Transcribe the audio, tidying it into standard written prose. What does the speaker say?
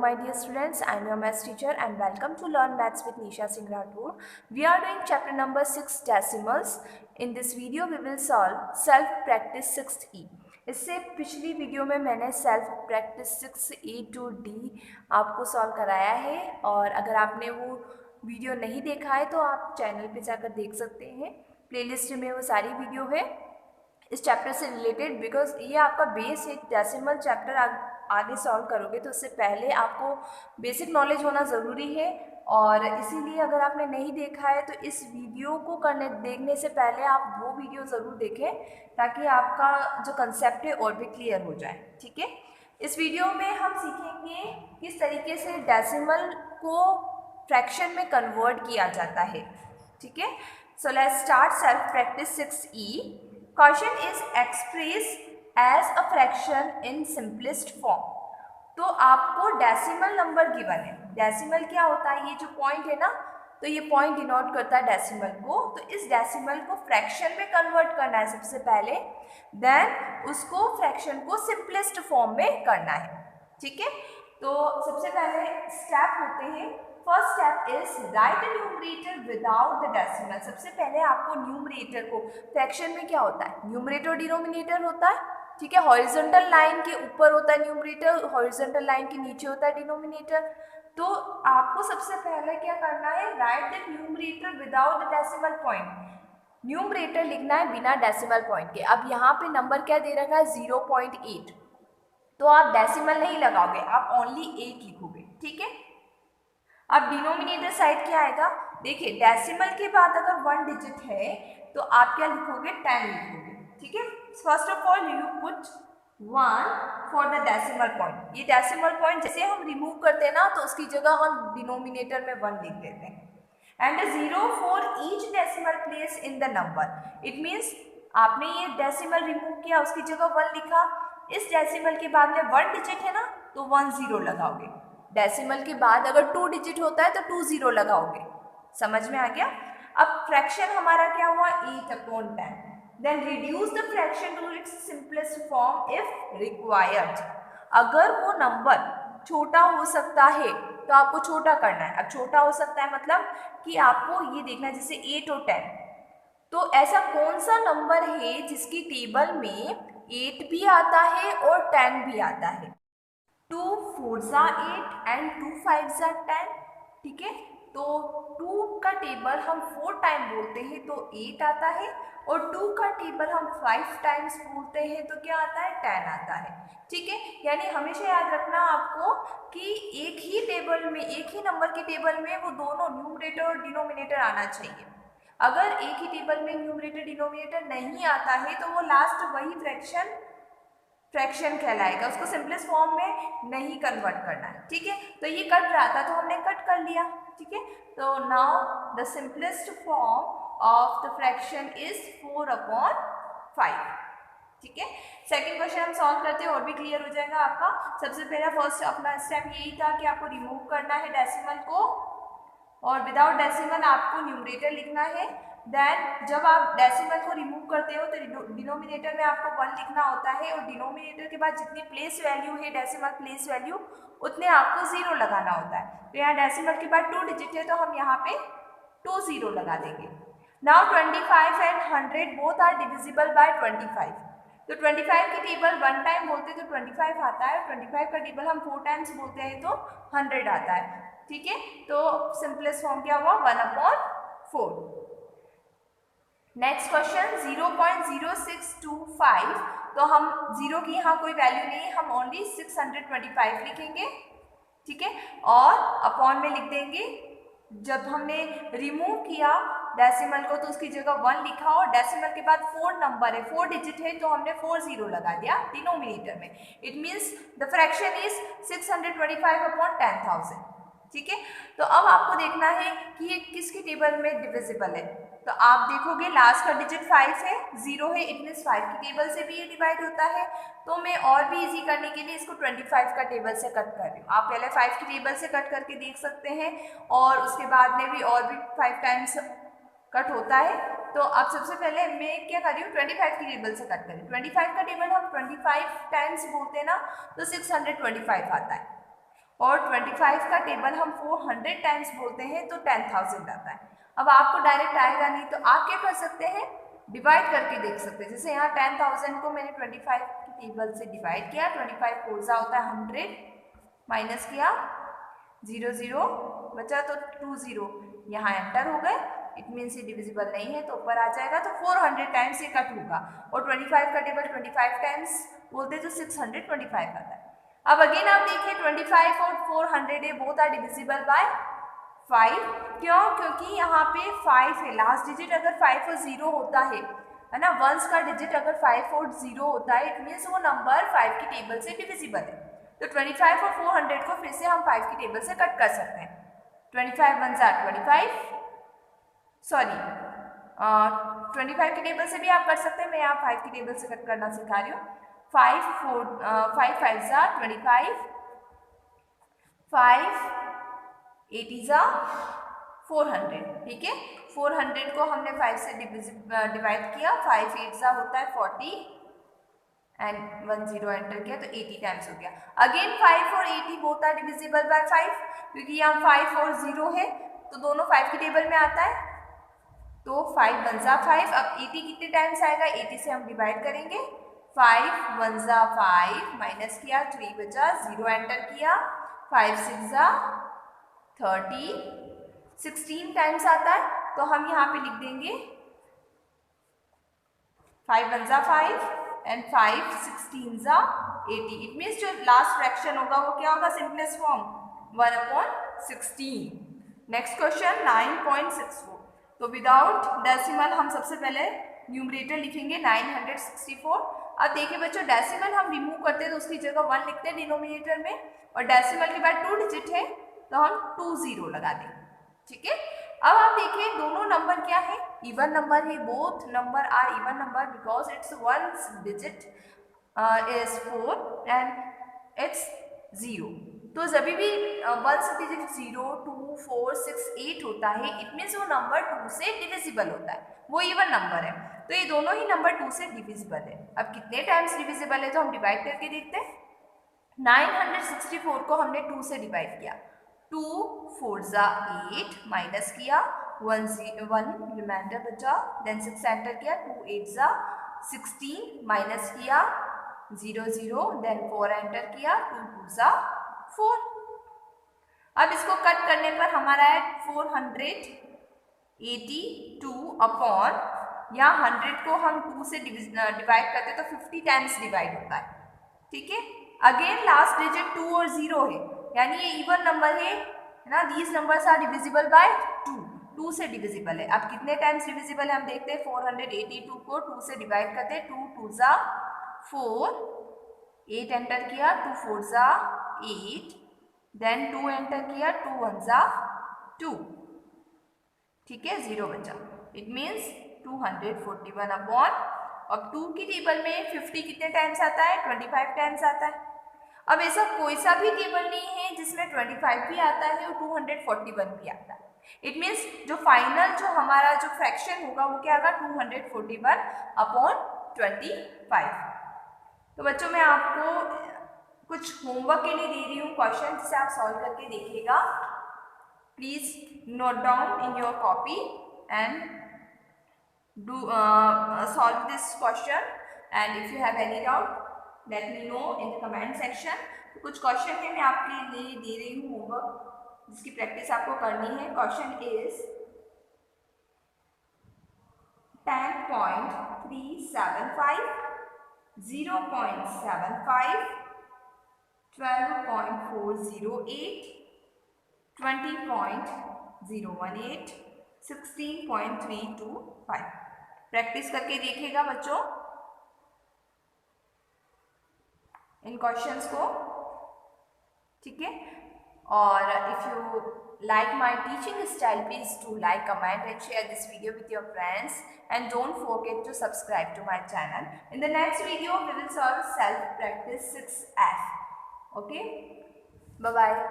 my dear students, I am your maths teacher and welcome to Learn Maths with Nisha Singh Rathore. We are doing chapter number 6 decimals. In this video we will solve self practice 6e. इससे पिछली video में मैंने self practice 6e to d आपको solve कराया है और अगर आपने वो वीडियो नहीं देखा है तो आप चैनल पे जाकर देख सकते हैं। प्लेलिस्ट में वो सारी वीडियो है इस चैप्टर से रिलेटेड, बिकॉज ये आपका बेस है। डेसिमल चैप्टर आगे सॉल्व करोगे तो उससे पहले आपको बेसिक नॉलेज होना ज़रूरी है और इसीलिए अगर आपने नहीं देखा है तो इस वीडियो को देखने से पहले आप वो वीडियो ज़रूर देखें ताकि आपका जो कंसेप्ट है और भी क्लियर हो जाए। ठीक है, इस वीडियो में हम सीखेंगे किस तरीके से डेसिमल को फ्रैक्शन में कन्वर्ट किया जाता है। ठीक है, so let's start self practice 6e। Question is express as a fraction in simplest form. तो आपको डेसिमल नंबर गिवन है। डेसिमल क्या होता है? ये जो पॉइंट है ना, तो ये पॉइंट डिनोट करता है डेसिमल को। तो इस डेसिमल को फ्रैक्शन में कन्वर्ट करना है सबसे पहले, देन उसको फ्रैक्शन को सिंपलेस्ट फॉर्म में करना है। ठीक है, तो सबसे पहले स्टेप होते हैं। First step is right numerator without the decimal. सबसे पहले आपको न्यूमरेटर को, फ्रैक्शन में क्या होता है? न्यूमरेटर डिनोमिनेटर होता है। ठीक है, हॉरिजॉन्टल लाइन के ऊपर होता है न्यूमरेटर, हॉरिजॉन्टल लाइन के नीचे होता है डिनोमिनेटर। तो आपको सबसे पहले क्या करना है? Right the numerator without the decimal point. Numerator लिखना है बिना डेसिमल पॉइंट के। अब यहाँ पे नंबर क्या दे रखा है? 0.8। तो आप डेसिमल नहीं लगाओगे, आप ओनली 8 लिखोगे। ठीक है, अब डिनोमिनेटर साइड क्या आएगा? देखिए, डेसिमल के बाद अगर 1 डिजिट है तो आप क्या लिखोगे? 10 लिखोगे। ठीक है, first of all you put 1 for the decimal point. ये डेसिमल पॉइंट जैसे हम रिमूव करते हैं ना, तो उसकी जगह हम डिनोमिनेटर में 1 लिख देते हैं। And 0 for each decimal place in the number. It means आपने ये डेसिमल रिमूव किया, उसकी जगह 1 लिखा। इस डेसिमल के बाद में 1 डिजिट है ना, तो 1 0 लगाओगे। डेसिमल के बाद अगर 2 डिजिट होता है तो 2 0 लगाओगे। समझ में आ गया? अब फ्रैक्शन हमारा क्या हुआ? 8/10। Then reduce the fraction to its simplest form if required. अगर वो नंबर छोटा हो सकता है तो आपको छोटा करना है। अब छोटा हो सकता है मतलब कि आपको ये देखना है, जैसे 8 और 10। तो ऐसा कौन सा नंबर है जिसकी टेबल में 8 भी आता है और 10 भी आता है? 2 4s are 8 and 2 5s are 10। ठीक है, तो 2 का टेबल हम 4 टाइम बोलते हैं तो 8 आता है, और 2 का टेबल हम 5 टाइम्स बोलते हैं तो क्या आता है? 10 आता है। ठीक है, यानी हमेशा याद रखना आपको कि एक ही टेबल में, एक ही नंबर के टेबल में वो दोनों न्यूमरेटर और डिनोमिनेटर आना चाहिए। अगर एक ही टेबल में न्यूमरेटर डिनोमिनेटर नहीं आता है तो वो लास्ट वही फ्रैक्शन कहलाएगा, उसको सिंपलेस्ट फॉर्म में नहीं कन्वर्ट करना है। ठीक है, तो ये कट रहा था तो हमने कट कर लिया। ठीक है, तो now the simplest form of the fraction is 4/5। ठीक है, सेकंड क्वेश्चन हम सॉल्व करते हैं और भी क्लियर हो जाएगा आपका। सबसे पहला फर्स्ट अपना स्टेप यही था कि आपको रिमूव करना है डेसिमल को, और विदाउट डेसिमल आपको न्यूमरेटर लिखना है। देन जब आप डेसिमल को रिमूव करते हो तो डिनोमिनेटर में आपको 1 लिखना होता है, और डिनोमिनेटर के बाद जितनी प्लेस वैल्यू है, डेसिमल प्लेस वैल्यू, उतने आपको 0 लगाना होता है। तो यहाँ डेसिमल के बाद 2 डिजिट है तो हम यहाँ पे 2 0 लगा देंगे। Now 25 and 100 both are divisible by 25। तो 25 की टेबल 1 टाइम बोलते हैं तो 25 आता है, 25 का टेबल हम 4 टाइम्स बोलते हैं तो 100 आता है। ठीक है, तो सिंपलेस्ट फॉर्म क्या हुआ? 1/4। Next question 0.0625। तो हम 0 की यहाँ कोई वैल्यू नहीं है, हम ओनली 625 लिखेंगे। ठीक है, और अपॉन में लिख देंगे। जब हमने रिमूव किया डेसिमल को तो उसकी जगह 1 लिखा, और डेसिमल के बाद 4 नंबर है, 4 डिजिट है तो हमने 4 0 लगा दिया डिनोमिनेटर में। It means the fraction is 625/10,000। ठीक है, तो अब आपको देखना है कि ये किसकी टेबल में डिविजिबल है। तो आप देखोगे लास्ट का डिजिट 5 है, 0 है, इट मीन्स 5 की टेबल से भी ये डिवाइड होता है। तो मैं और भी इजी करने के लिए इसको 25 का टेबल से कट कर रही हूँ। आप पहले 5 की टेबल से कट करके देख सकते हैं, और उसके बाद में भी और भी 5 टाइम्स कट होता है। तो अब सबसे पहले मैं क्या कर रही हूँ? 25 की टेबल से कट करें। 25 का टेबल हम 25 टाइम्स बोलते हैं ना, तो 625 आता है। और 25 का टेबल हम 400 टाइम्स बोलते हैं तो 10,000 आता है। अब आपको डायरेक्ट आएगा नहीं तो आप क्या कर सकते हैं, डिवाइड करके देख सकते हैं। जैसे यहाँ 10,000 को मैंने 25 की टेबल से डिवाइड किया, 25 फोर्जा होता है 100, माइनस किया 0 0 बचा तो 2 0, यहाँ एंटर हो गए। इट मीन्स ये डिविजिबल नहीं है तो ऊपर आ जाएगा, तो 400 टाइम्स ये कट होगा। और 25 का टेबल 25 टाइम्स बोलते तो 625 आता है। अब अगेन आप देखिए 25 और 400 ये बोथ आर डिविजिबल बाय 5। क्यों? क्योंकि यहाँ पे 5 है, लास्ट डिजिट अगर 5 और 0 होता है ना, वंस का डिजिट अगर 5 और 0 होता है, इट मीन्स वो नंबर 5 की टेबल से डिविजिबल है। तो 25 और 400 को फिर से हम 5 की टेबल से कट कर सकते हैं। 25 1 जा 25, सॉरी 25 की टेबल से भी आप कर सकते हैं, मैं यहाँ 5 की टेबल से कट करना सिखा रही हूँ। 5 5 जा 25, 5 8 जा 400, ठीक है। 400 को हमने 5 से डिवाइड किया, 5 8 जा होता है 40 एंड 1 0 एंटर किया तो 80 टाइम्स हो गया। अगेन 5 और 80 बोथ आर डिविजिबल बाय 5, क्योंकि यहाँ 5 और 0 है तो दोनों 5 की टेबल में आता है, तो 5 1 जा 5। अब 80 कितने टाइम्स आएगा, 80 से हम डिवाइड करेंगे, 5 1 जा 5, माइनस किया 3 बचा 0 एंटर किया, 5 6 जा 30, 16 टाइम्स आता है तो हम यहाँ पे लिख देंगे 5 1 जा 5 एंड 5 16 जा 80। इट मीन्स जो लास्ट फ्रैक्शन होगा वो क्या होगा, सिंपलेस्ट फॉर्म 1/16। Next question 9.64। तो विदाउट डेसिमल हम सबसे पहले न्यूमरेटर लिखेंगे 964। अब देखिए बच्चों, डेसिमल हम रिमूव करते हैं तो उसकी जगह 1 लिखते हैं डिनोमिनेटर में, और डेसिमल के बाद 2 डिजिट है तो हम 2 0 लगा देंगे, ठीक है। अब आप देखिए दोनों नंबर क्या है, इवन नंबर है, both number are even number because its one digit is 4 and its 0। तो जब भी वन डिजिट 0 2 4 6 8 होता है, इट मीन्स वो नंबर 2 से डिविजिबल होता है, वो इवन नंबर है। तो ये दोनों ही नंबर 2 से डिविजिबल है। अब कितने टाइम्स डिविजिबल है तो हम डिवाइड करके देखते हैं। 964 को हमने 2 से डिवाइड किया, 2 4 जा 8, माइनस किया 1 रिमाइंडर बचा, देन 6 एंटर किया, 2 8 जा 16, माइनस किया 0 0, देन 4 एंटर किया, 2 2 जा 4। अब इसको कट करने पर हमारा है 482 अपॉन, यहाँ 100 को हम 2 से डिवाइड करते तो 50 टाइम्स डिवाइड होता है, ठीक है। अगेन लास्ट डिजिट 2 और 0 है, यानी ये इवन नंबर है ना, these numbers are divisible by 2, 2 से डिविजिबल है। अब कितने टाइम्स डिविजिबल है हम देखते हैं, 482 को 2 से डिवाइड करते हैं, 2 2 जा 4, 8 एंटर किया, 2 4 जा 8, देन 2 एंटर किया, 2 1 जा 2, ठीक है, 0 बचा। इट मीन्स 241 अपॉन, अब 2 की टेबल में 50 कितने टाइम्स आता है, 25 टाइम्स आता है। अब ऐसा कोई सा भी टेबल नहीं है जिसमें 25 भी आता है और 241 भी आता है। इट मीन्स जो फाइनल जो हमारा जो फ्रैक्शन होगा वो क्या होगा, 241 अपॉन 25। तो बच्चों मैं आपको कुछ होमवर्क के लिए दे रही हूँ क्वेश्चन, जिसे आप सॉल्व करके देखिएगा। Please note down in your copy and do solve this question, and if you have any doubt let me know in the comment section। तो कुछ क्वेश्चन है मैं आपके लिए दे रही हूँ होमवर्क, जिसकी प्रैक्टिस आपको करनी है। Question is 10.375, 0.75, 12.408, 20.018, 16.325। प्रैक्टिस करके देखिएगा बच्चों इन क्वेश्चंस को, ठीक है। और if you like my teaching style, please do like, comment and share this video with your friends, and don't forget to subscribe to my channel. In the next video we will solve self practice 6F. Okay, bye bye.